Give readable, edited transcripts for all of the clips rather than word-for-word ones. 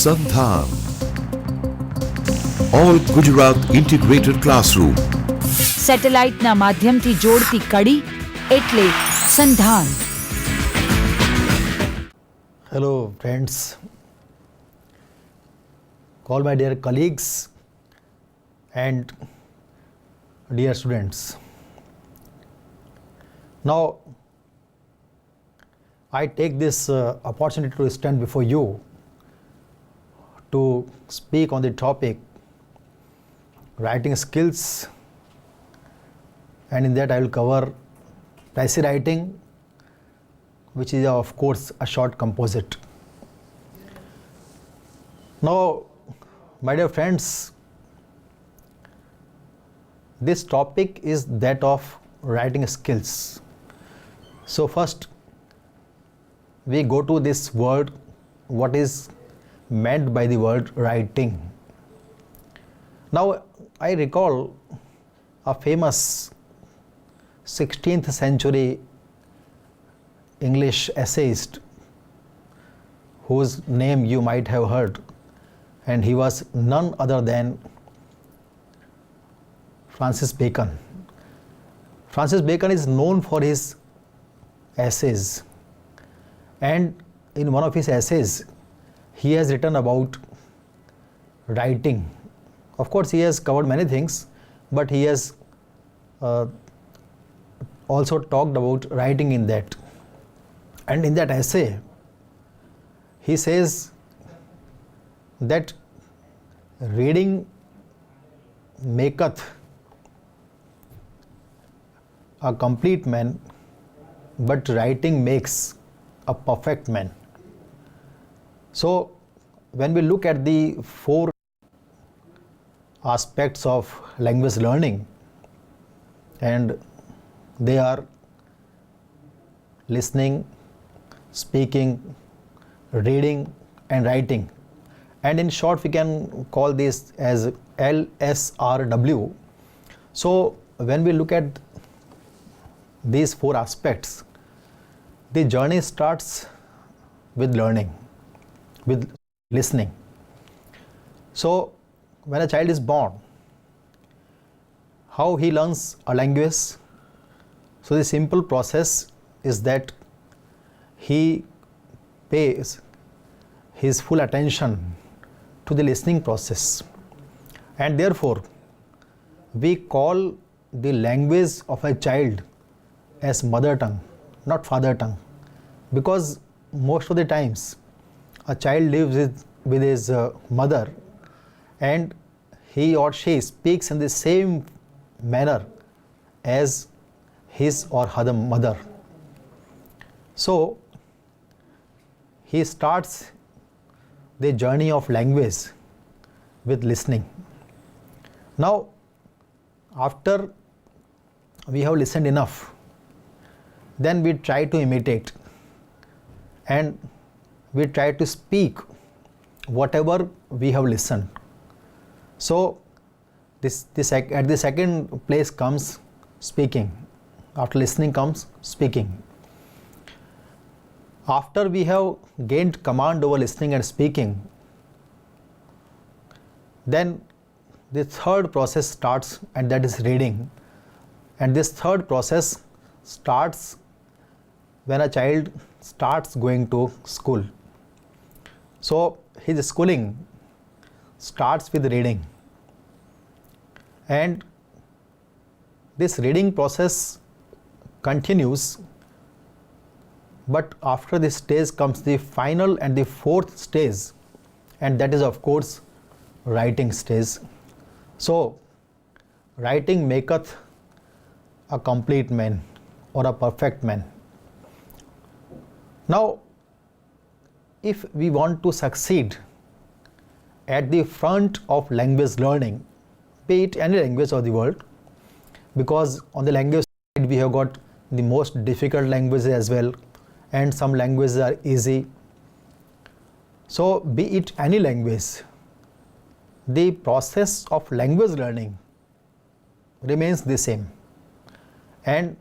Sandhan. All Gujarat Integrated Classroom. સેટેલાઇટના માધ્યમથી જોડતી કડી એટલે સંધાન. Hello friends, all my dear colleagues and dear students. Now I take this opportunity to stand before you to speak on the topic writing skills, and in that I will cover essay writing, which is of course a short composite. Now my dear friends, this topic is that of writing skills. So first we go to this word, what is meant by the word writing. Now I recall a famous 16th century English essayist whose name you might have heard, and he was none other than Francis Bacon. Francis Bacon is known for his essays, and in one of his essays he has written about writing. Of course he has covered many things, but he has also talked about writing in that. And in that essay he says that reading maketh a complete man, but writing makes a perfect man. So when we look at the four aspects of language learning, and they are listening, speaking, reading and writing, and in short we can call this as LSRW. So when we look at these four aspects, the journey starts with learning, with listening. So when a child is born, how he learns a language? So the simple process is that he pays his full attention to the listening process, and therefore we call the language of a child as mother tongue, not father tongue, because most of the times a child lives with his mother, and he or she speaks in the same manner as his or her mother. So he starts the journey of language with listening. Now after we have listened enough, then we try to imitate, and we try to speak whatever we have listened. So at the second place comes speaking. After listening comes speaking. After we have gained command over listening and speaking, then the third process starts, and that is reading. And this third process starts when a child starts going to school. So his schooling starts with reading, and this reading process continues, but after this stage comes the final and the fourth stage, and that is of course writing stage. So writing maketh a complete man or a perfect man. Now if we want to succeed at the front of language learning, be it any language of the world, because on the language side we have got the most difficult languages as well, and some languages are easy. So be it any language, the process of language learning remains the same, and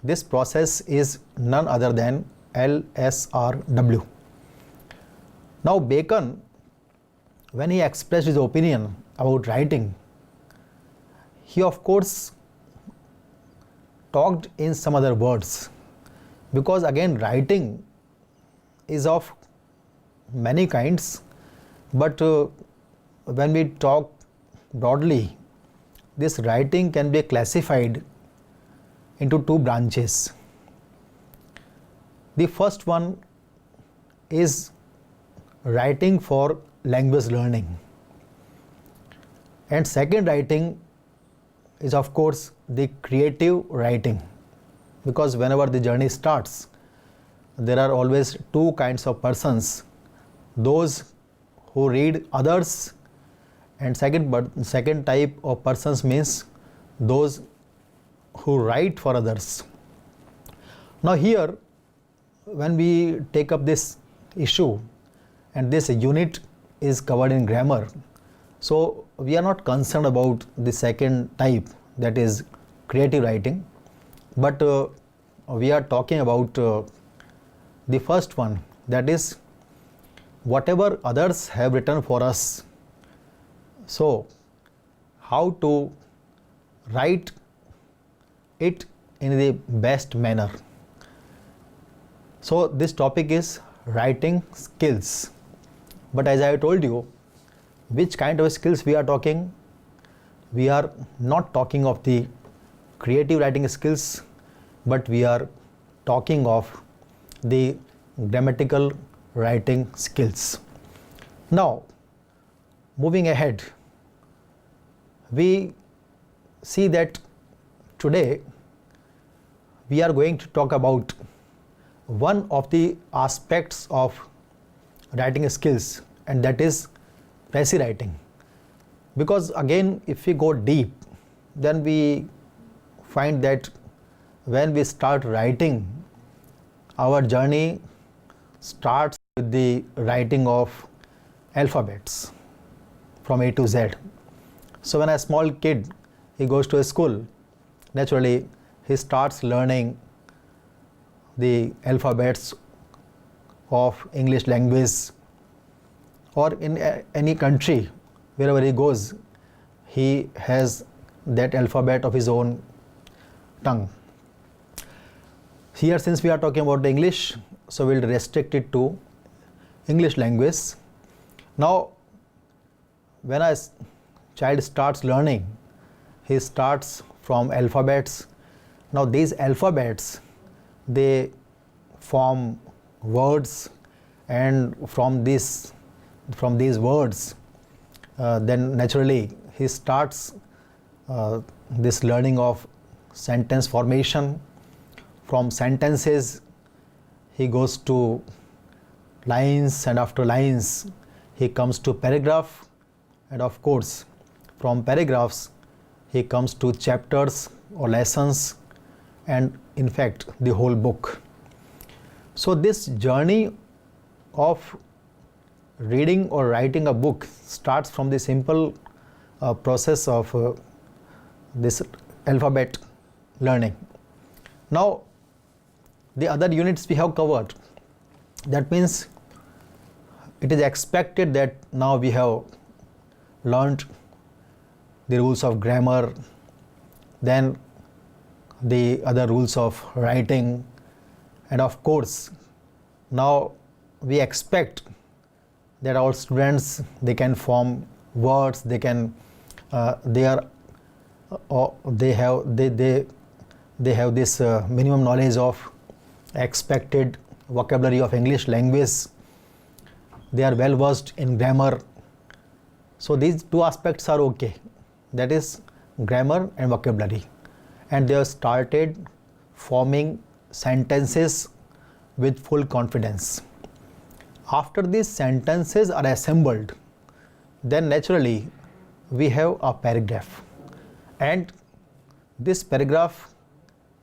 this process is none other than LSRW. Now Bacon when he expressed his opinion about writing, he of course talked in some other words, because again writing is of many kinds, but when we talk broadly, this writing can be classified into two branches. The first one is writing for language learning, and second writing is of course the creative writing, because whenever the journey starts, there are always two kinds of persons: those who read others, and second type of persons means those who write for others. Now here, when we take up this issue, and this unit is covered in grammar, so we are not concerned about the second type, that is creative writing, but we are talking about the first one, that is whatever others have written for us, so how to write it in the best manner. So this topic is writing skills, but as I told you, which kind of skills we are talking? We are not talking of the creative writing skills, but we are talking of the grammatical writing skills. Now, moving ahead, we see that today we are going to talk about one of the aspects of writing skills, and that is precis writing. Because again, if we go deep, then we find that when we start writing, our journey starts with the writing of alphabets from A to Z. So when a small kid, he goes to a school, naturally he starts learning the alphabets of English language, or in any country, wherever he goes, he has that alphabet of his own tongue. Here, since we are talking about English, so we'll restrict it to English language. Now, when a child starts learning, he starts from alphabets. Now these alphabets, they form words, and from these words, then naturally he starts this learning of sentence formation. From sentences he goes to lines, and after lines he comes to paragraph, and of course from paragraphs he comes to chapters or lessons, and in fact the whole book. So this journey of reading or writing a book starts from the simple process of this alphabet learning. Now the other units we have covered. That means it is expected that now we have learnt the rules of grammar, then the other rules of writing, and of course now we expect that our students, they can form words, they can they have this minimum knowledge of expected vocabulary of English language, they are well versed in grammar. So these two aspects are okay, that is grammar and vocabulary, and they have started forming sentences with full confidence. After these sentences are assembled, then naturally we have a paragraph, and this paragraph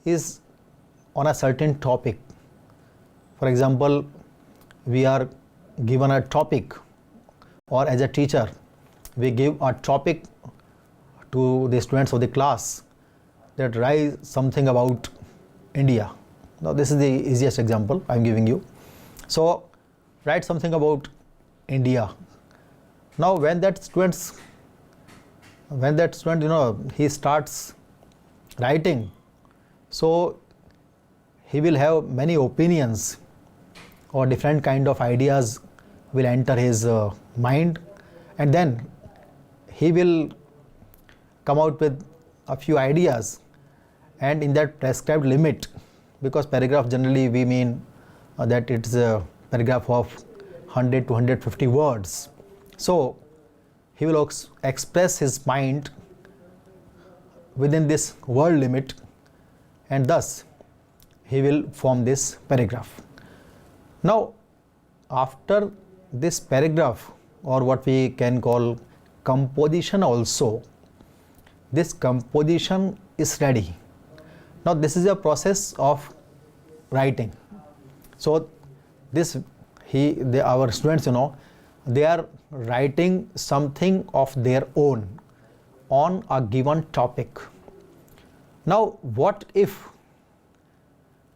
is on a certain topic. For example, we are given a topic, or as a teacher we give a topic to the students of the class, that write something about India. Now this is the easiest example I am giving you. So write something about India. Now when that student he starts writing, so he will have many opinions or different kind of ideas will enter his mind, and then he will come out with a few ideas, and in that prescribed limit, because paragraph generally we mean that it's a paragraph of 100 to 150 words. So he will express his mind within this word limit, and thus he will form this paragraph. Now after this paragraph, or what we can call composition also, this composition is ready. Now this is a process of writing. So this our students, they are writing something of their own on a given topic. Now what if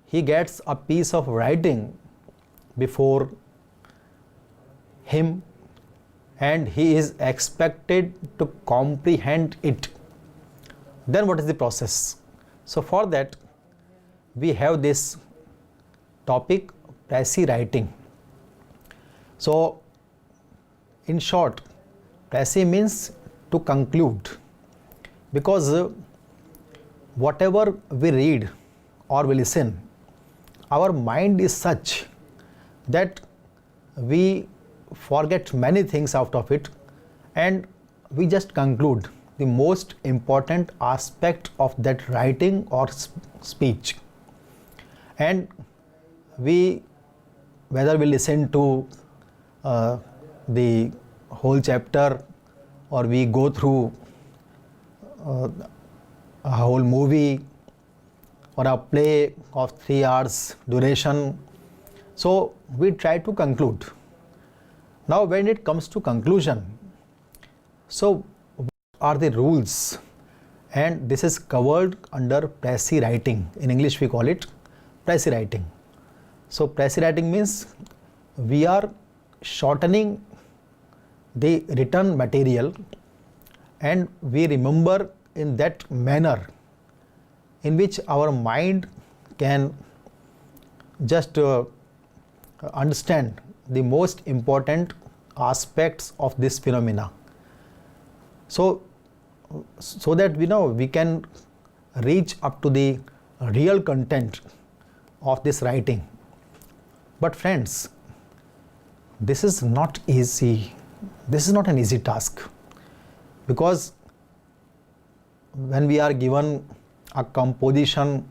he gets a piece of writing before him and he is expected to comprehend it? Then what is the process? So for that we have this topic, précis writing. So in short, précis means to conclude, because whatever we read or we listen, our mind is such that we forget many things out of it, and we just conclude the most important aspect of that writing or speech. And whether we listen to the whole chapter, or we go through a whole movie or a play of 3 hours duration, so we try to conclude. Now when it comes to conclusion, so what are the rules? And this is covered under précis writing. In English we call it précis writing. So précis writing means we are shortening the written material, and we remember in that manner in which our mind can just understand the most important aspects of this phenomena, so that we can reach up to the real content of this writing. But friends, this is not easy. This is not an easy task, because when we are given a composition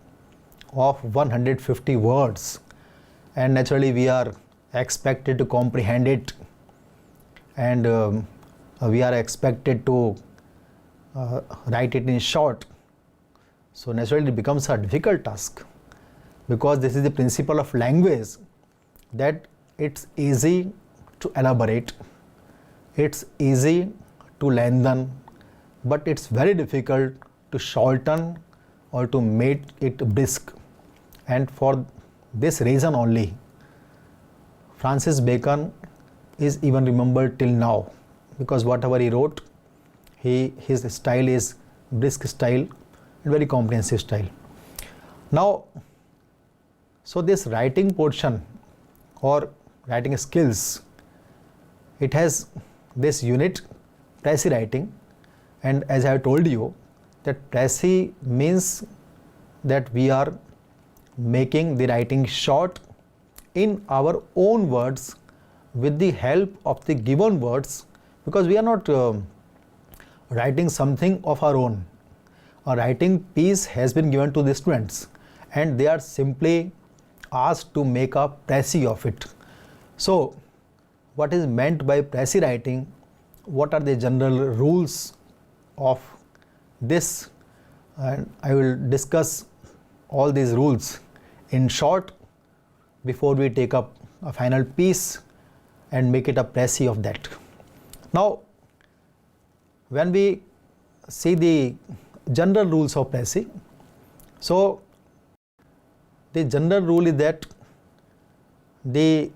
of 150 words, and naturally we are expected to comprehend it, and we are expected to write it in short, so naturally it becomes a difficult task, because this is the principle of language, that it's easy to elaborate, it's easy to lengthen, but it's very difficult to shorten or to make it brisk. And for this reason only, Francis Bacon is even remembered till now, because whatever he wrote, his style is brisk style and very comprehensive style. Now, so this writing portion or writing skills, it has this unit, précis writing, and as I have told you, that précis means that we are making the writing short in our own words with the help of the given words, because we are not writing something of our own. A writing piece has been given to the students, and they are simply asked to make a précis of it. So what is meant by précis writing? What are the general rules of this? And I will discuss all these rules in short before we take up a final piece and make it a précis of that. Now, when we see the general rules of précis, so the general rule is that the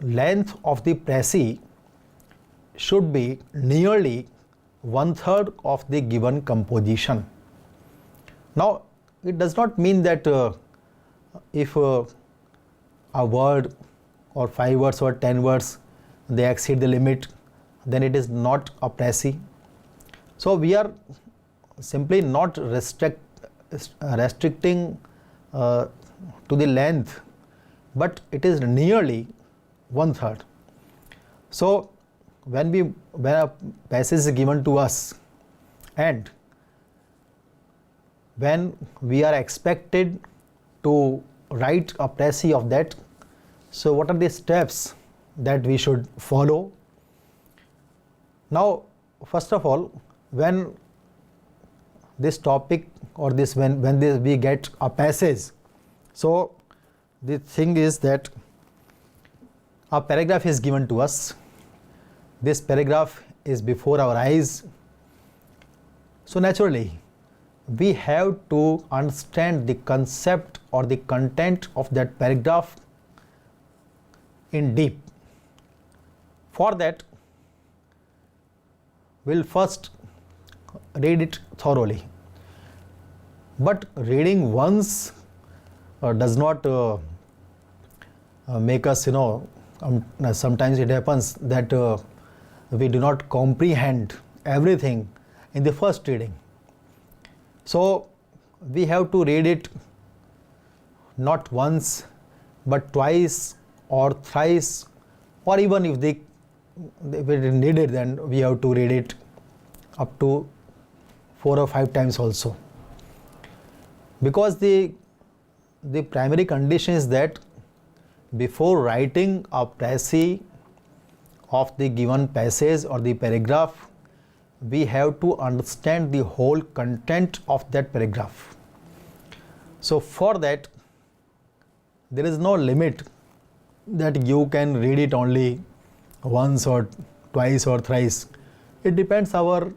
length of the précis should be nearly 1/3 of the given composition. Now, it does not mean that if a word or 5 words or 10 words they exceed the limit, then it is not a précis. So we are simply not restricting to the length, but it is nearly 1/3. So when a passage is given to us and when we are expected to write a précis of that, so what are the steps that we should follow? Now, first of all, when this topic or this when we get a passage, so the thing is that a paragraph is given to us. This paragraph is before our eyes. So naturally, we have to understand the concept or the content of that paragraph in deep. For that, we'll first read it thoroughly. But reading once does not make us, sometimes it happens that we do not comprehend everything in the first reading. So we have to read it not once but twice or thrice, or even if it needed, then we have to read it up to 4 or 5 times also, because the primary condition is that before writing a précis of the given passage or the paragraph, we have to understand the whole content of that paragraph. So for that, there is no limit that you can read it only once or twice or thrice. It depends our